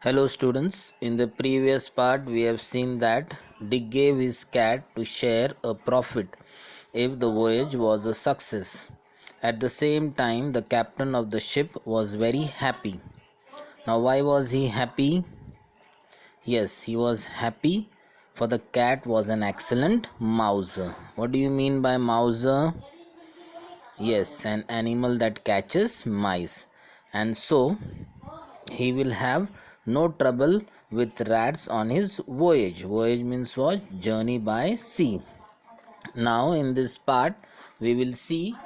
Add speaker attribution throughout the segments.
Speaker 1: Hello students, in the previous part we have seen that Dick gave his cat to share a profit if the voyage was a success. At the same time, the captain of the ship was very happy. Now why was he happy? Yes, he was happy for the cat was an excellent mouser. What do you mean by mouser? Yes, an animal that catches mice. And so he will have no trouble with rats on his voyage. Voyage means what? Journey by sea. Now in this part we will see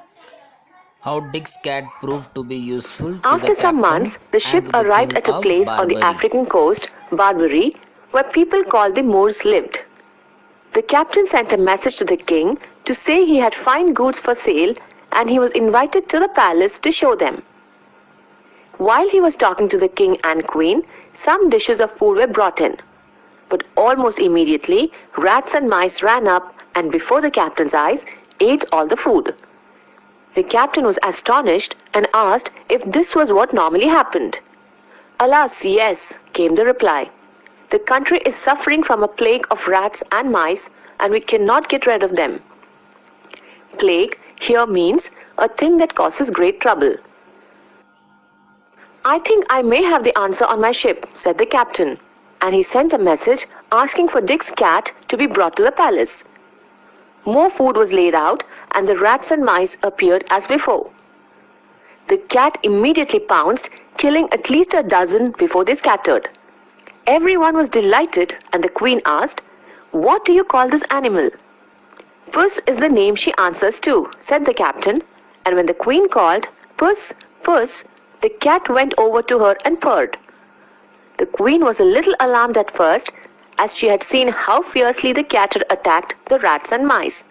Speaker 1: how Dick's cat proved to be useful to the
Speaker 2: After some
Speaker 1: captain
Speaker 2: months, the
Speaker 1: and
Speaker 2: ship
Speaker 1: to the
Speaker 2: arrived
Speaker 1: king
Speaker 2: at a
Speaker 1: of
Speaker 2: place on the
Speaker 1: Barbary.
Speaker 2: African coast, Barbary, where people called the Moors lived. The captain sent a message to the king to say he had fine goods for sale and he was invited to the palace to show them. While he was talking to the king and queen, some dishes of food were brought in. But almost immediately, rats and mice ran up and before the captain's eyes ate all the food. The captain was astonished and asked if this was what normally happened. Alas, yes, came the reply. The country is suffering from a plague of rats and mice and we cannot get rid of them. Plague here means a thing that causes great trouble. I think I may have the answer on my ship, said the captain, and he sent a message asking for Dick's cat to be brought to the palace. More food was laid out and the rats and mice appeared as before. The cat immediately pounced, killing at least a dozen before they scattered. Everyone was delighted and the queen asked, "What do you call this animal?" "Puss is the name she answers to," said the captain, and when the queen called, "Puss, Puss," the cat went over to her and purred. The queen was a little alarmed at first, as she had seen how fiercely the cat had attacked the rats and mice.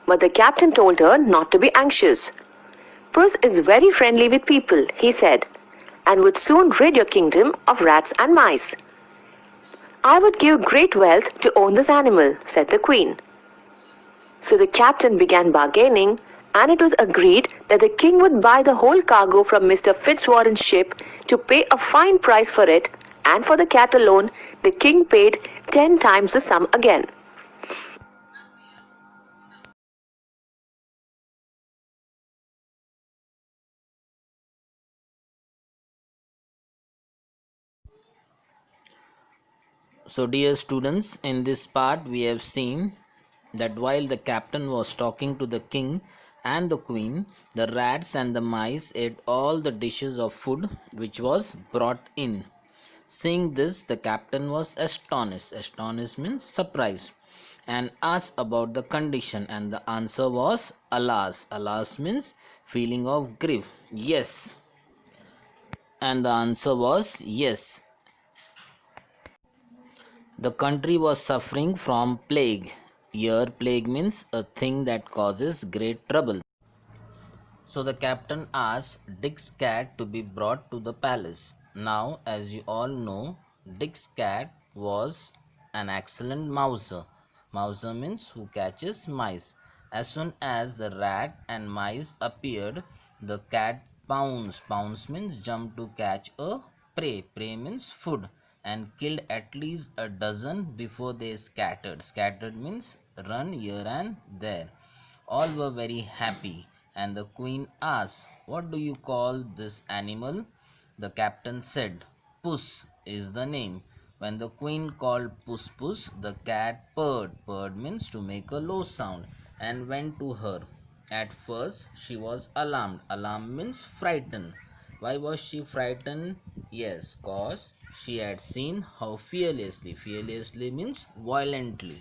Speaker 2: But the captain told her not to be anxious. "Puss is very friendly with people," he said, "and would soon rid your kingdom of rats and mice." "I would give great wealth to own this animal," said the queen. So the captain began bargaining, and it was agreed that the king would buy the whole cargo from Mr. Fitzwarren's ship to pay a fine price for it, and for the cat alone, the king paid 10 times the sum again.
Speaker 1: So dear students, in this part we have seen that while the captain was talking to the king and the queen, the rats and the mice ate all the dishes of food which was brought in. Seeing this, the captain was astonished. Astonished means surprised, and asked about the condition, and the answer was alas. Alas means feeling of grief. Yes. And the answer was yes. The country was suffering from plague. Here, plague means a thing that causes great trouble. So the captain asked Dick's cat to be brought to the palace. Now, as you all know, Dick's cat was an excellent mouser. Mouser means who catches mice. As soon as the rat and mice appeared, the cat pounced. Pounce means jump to catch a prey. Prey means food. And killed at least a dozen before they scattered. Scattered means run here and there. All were very happy, and the queen asked, "What do you call this animal?" The captain said, "Puss is the name." When the queen called Puss Puss, the cat purred. Purred means to make a low sound, and went to her. At first she was alarmed. Alarmed means frightened. Why was she frightened? Yes, cause she had seen how fearlessly. Fearlessly means violently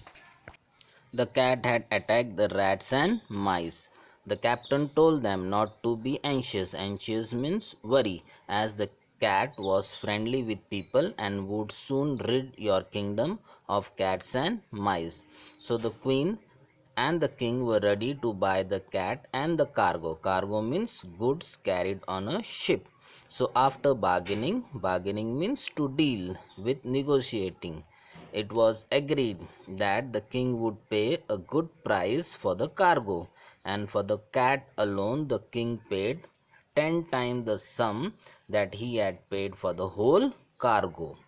Speaker 1: the cat had attacked the rats and mice. The captain told them not to be anxious. Anxious means worry, as the cat was friendly with people and would soon rid your kingdom of cats and mice. So the queen and the king were ready to buy the cat and the cargo. Cargo means goods carried on a ship. So after bargaining, bargaining means to deal with negotiating. It was agreed that the king would pay a good price for the cargo, and for the cat alone the king paid 10 times the sum that he had paid for the whole cargo.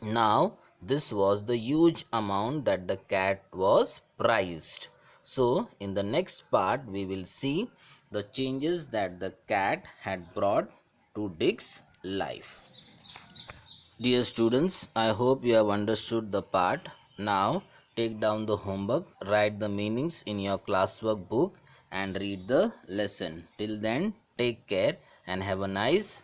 Speaker 1: Now, this was the huge amount that the cat was prized. So, in the next part, we will see the changes that the cat had brought to Dick's life. Dear students, I hope you have understood the part. Now, take down the homework, write the meanings in your classwork book, and read the lesson. Till then, take care and have a nice